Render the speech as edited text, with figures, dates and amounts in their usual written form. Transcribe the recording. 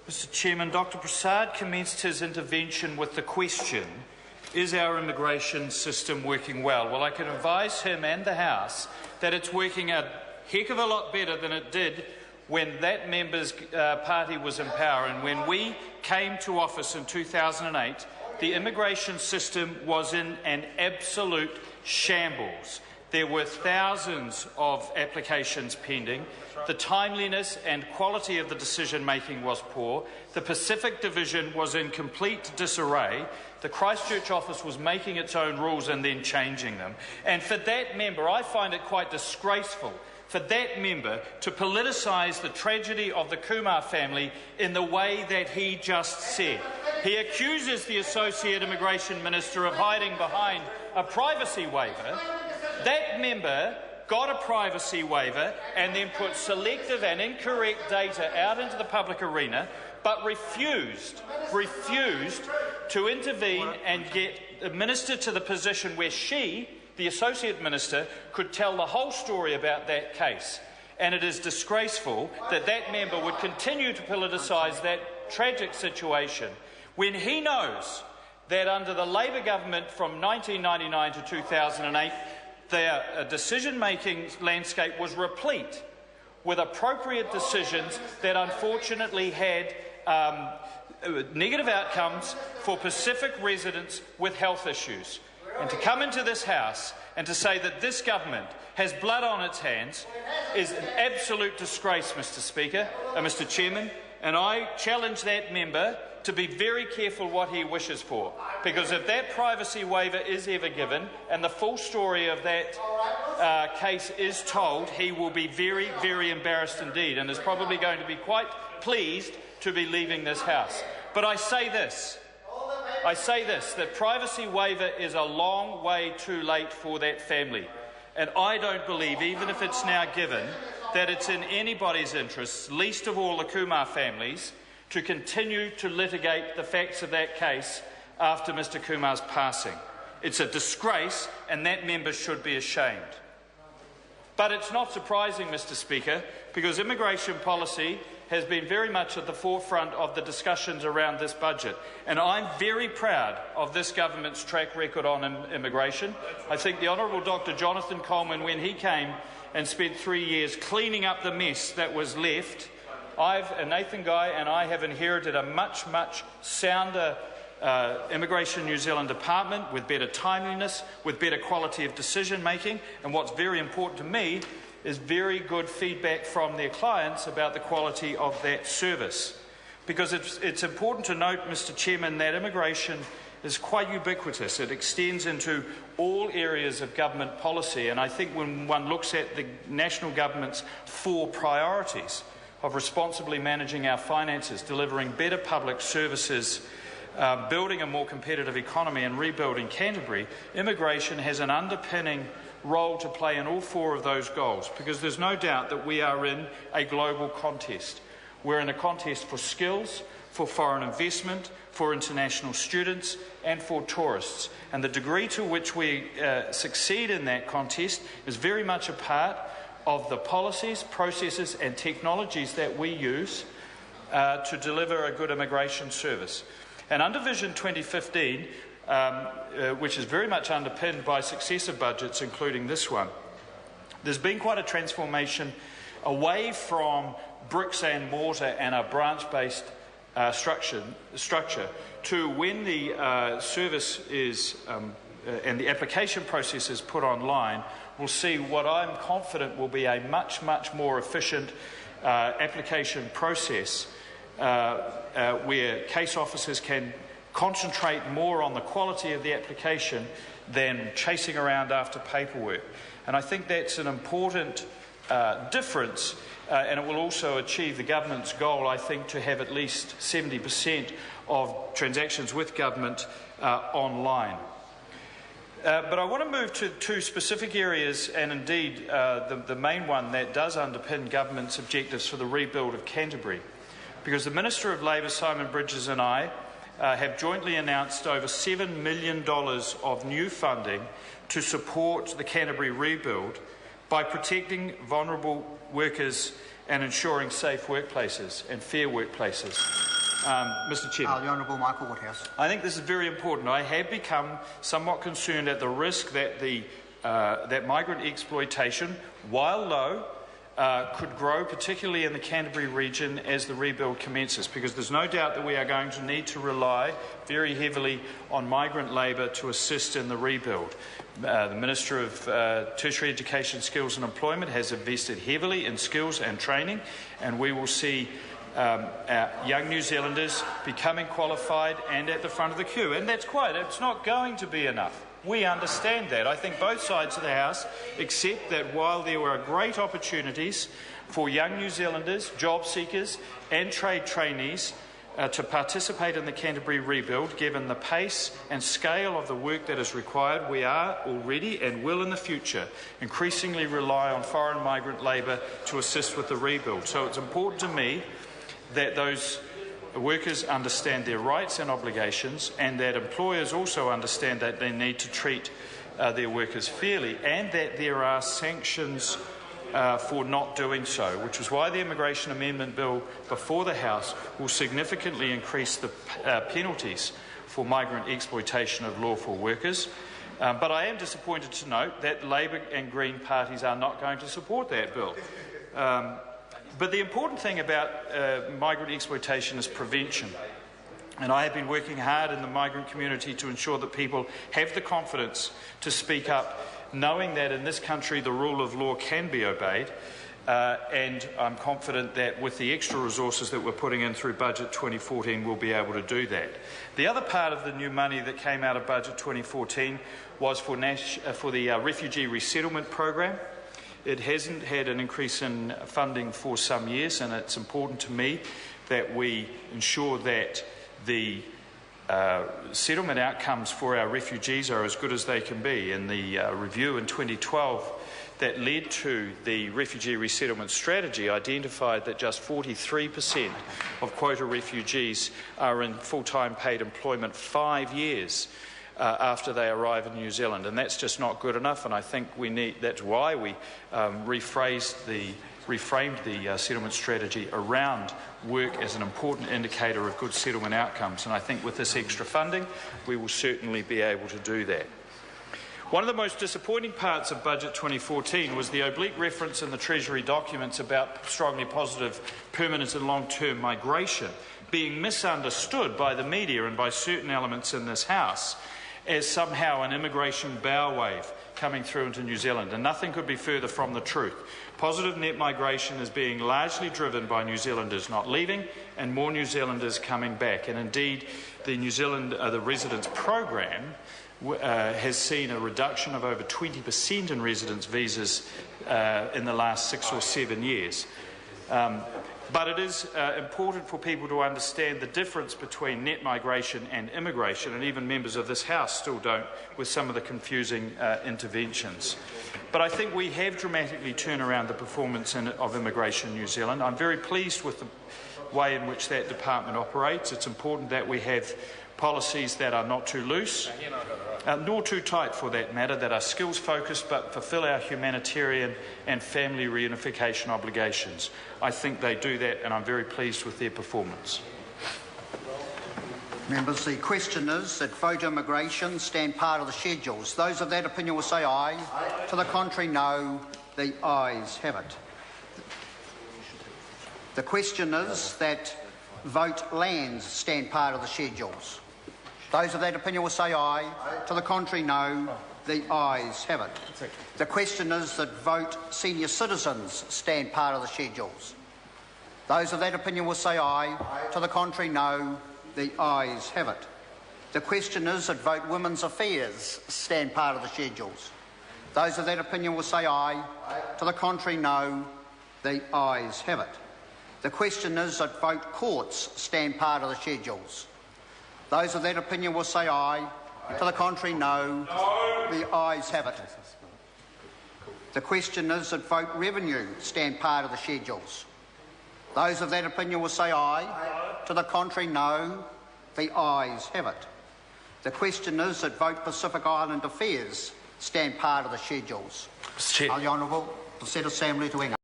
Mr. Chairman, Dr. Prasad commenced his intervention with the question, is our immigration system working well? Well, I can advise him and the House that it's working a heck of a lot better than it did when that member's party was in power. And when we came to office in 2008, the immigration system was in an absolute shambles. There were thousands of applications pending. The timeliness and quality of the decision-making was poor. The Pacific Division was in complete disarray. The Christchurch office was making its own rules and then changing them. And for that member, I find it quite disgraceful for that member to politicise the tragedy of the Kumar family in the way that he just said. He accuses the Associate Immigration Minister of hiding behind a privacy waiver. That member got a privacy waiver and then put selective and incorrect data out into the public arena, but refused to intervene and get the minister to the position where she, the Associate Minister, could tell the whole story about that case. And it is disgraceful that that member would continue to politicise that tragic situation when he knows that under the Labor government from 1999 to 2008, their decision-making landscape was replete with appropriate decisions that unfortunately had negative outcomes for Pacific residents with health issues. And to come into this House and to say that this government has blood on its hands is an absolute disgrace, Mr. Chairman, and I challenge that member to be very careful what he wishes for, because if that privacy waiver is ever given and the full story of that case is told, he will be very, very embarrassed indeed and is probably going to be quite pleased to be leaving this House. But I say this, that privacy waiver is a long way too late for that family. And I don't believe, even if it's now given, that it's in anybody's interests, least of all the Kumar families, to continue to litigate the facts of that case after Mr. Kumar's passing. It's a disgrace, and that member should be ashamed. But it's not surprising, Mr. Speaker, because immigration policy has been very much at the forefront of the discussions around this budget. And I'm very proud of this government's track record on immigration. I think the Honourable Dr. Jonathan Coleman, when he came and spent 3 years cleaning up the mess that was left, Nathan Guy and I have inherited a much, much sounder Immigration New Zealand department with better timeliness, with better quality of decision-making, and what's very important to me is very good feedback from their clients about the quality of that service. Because it's important to note, Mr. Chairman, that immigration is quite ubiquitous. It extends into all areas of government policy, and I think when one looks at the national government's 4 priorities of responsibly managing our finances, delivering better public services, building a more competitive economy and rebuilding Canterbury, immigration has an underpinning role to play in all 4 of those goals, because there's no doubt that we are in a global contest. We're in a contest for skills, for foreign investment, for international students and for tourists. And the degree to which we succeed in that contest is very much a part of the policies, processes and technologies that we use to deliver a good immigration service. And under Vision 2015, which is very much underpinned by successive budgets, including this one, there's been quite a transformation away from bricks and mortar and a branch-based structure to when the service is and the application process is put online, we'll see what I'm confident will be a much, much more efficient application process where case officers can concentrate more on the quality of the application than chasing around after paperwork. And I think that's an important difference, and it will also achieve the government's goal, I think, to have at least 70% of transactions with government online. But I want to move to 2 specific areas, and indeed the main one that does underpin government's objectives for the rebuild of Canterbury. Because the Minister of Labour, Simon Bridges, and I have jointly announced over $7 million of new funding to support the Canterbury rebuild by protecting vulnerable workers and ensuring safe workplaces and fair workplaces. Mr. Chairman. The Honourable Michael Woodhouse. I think this is very important. I have become somewhat concerned at the risk that that migrant exploitation, while low, could grow, particularly in the Canterbury region as the rebuild commences, because there's no doubt that we are going to need to rely very heavily on migrant labour to assist in the rebuild. The Minister of Tertiary Education, Skills and Employment has invested heavily in skills and training, and we will see our young New Zealanders becoming qualified and at the front of the queue. And it's not going to be enough. We understand that. I think both sides of the House accept that while there were great opportunities for young New Zealanders, job seekers and trade trainees to participate in the Canterbury rebuild, given the pace and scale of the work that is required, we are already and will in the future increasingly rely on foreign migrant labour to assist with the rebuild. So it's important to me that those workers understand their rights and obligations, and that employers also understand that they need to treat their workers fairly, and that there are sanctions for not doing so, which is why the Immigration Amendment Bill before the House will significantly increase the penalties for migrant exploitation of lawful workers. But I am disappointed to note that Labor and Green parties are not going to support that bill. But the important thing about migrant exploitation is prevention. And I have been working hard in the migrant community to ensure that people have the confidence to speak up, knowing that in this country the rule of law can be obeyed. And I'm confident that with the extra resources that we're putting in through Budget 2014, we'll be able to do that. The other part of the new money that came out of Budget 2014 was for the Refugee Resettlement Program. It hasn't had an increase in funding for some years, and it's important to me that we ensure that the settlement outcomes for our refugees are as good as they can be. In the review in 2012 that led to the refugee resettlement strategy identified that just 43% of quota refugees are in full-time paid employment 5 years after they arrive in New Zealand, and that's just not good enough. And I think that's why we reframed the settlement strategy around work as an important indicator of good settlement outcomes. And I think with this extra funding, we will certainly be able to do that. One of the most disappointing parts of Budget 2014 was the oblique reference in the Treasury documents about strongly positive permanent and long-term migration being misunderstood by the media and by certain elements in this House as somehow an immigration bow wave coming through into New Zealand, and nothing could be further from the truth. Positive net migration is being largely driven by New Zealanders not leaving and more New Zealanders coming back, and indeed the the residence program has seen a reduction of over 20% in residence visas in the last 6 or 7 years. But it is important for people to understand the difference between net migration and immigration, and even members of this House still don't, with some of the confusing interventions. But I think we have dramatically turned around the performance of Immigration New Zealand. I'm very pleased with the way in which that department operates. It's important that we have policies that are not too loose, nor too tight for that matter, that are skills focused but fulfil our humanitarian and family reunification obligations. I think they do that, and I'm very pleased with their performance. Members, the question is that vote immigration stand part of the schedules. Those of that opinion will say aye. To the contrary, no. The ayes have it. The question is that vote lands stand part of the schedules. Those of that opinion will say aye. To the contrary, no. The ayes have it. The question is that vote senior citizens stand part of the schedules. Those of that opinion will say aye. To the contrary, no. The ayes have it. The question is that vote women's affairs stand part of the schedules. Those of that opinion will say aye. To the contrary, no. The ayes have it. The question is that vote courts stand part of the schedules. Those of that opinion will say aye. To the contrary, no. The ayes have it. The question is that vote revenue stand part of the schedules. Those of that opinion will say aye. To the contrary, no. The ayes have it. The question is that vote Pacific Island affairs stand part of the schedules. Mr. Chair. The Honourable, the said assembly to end.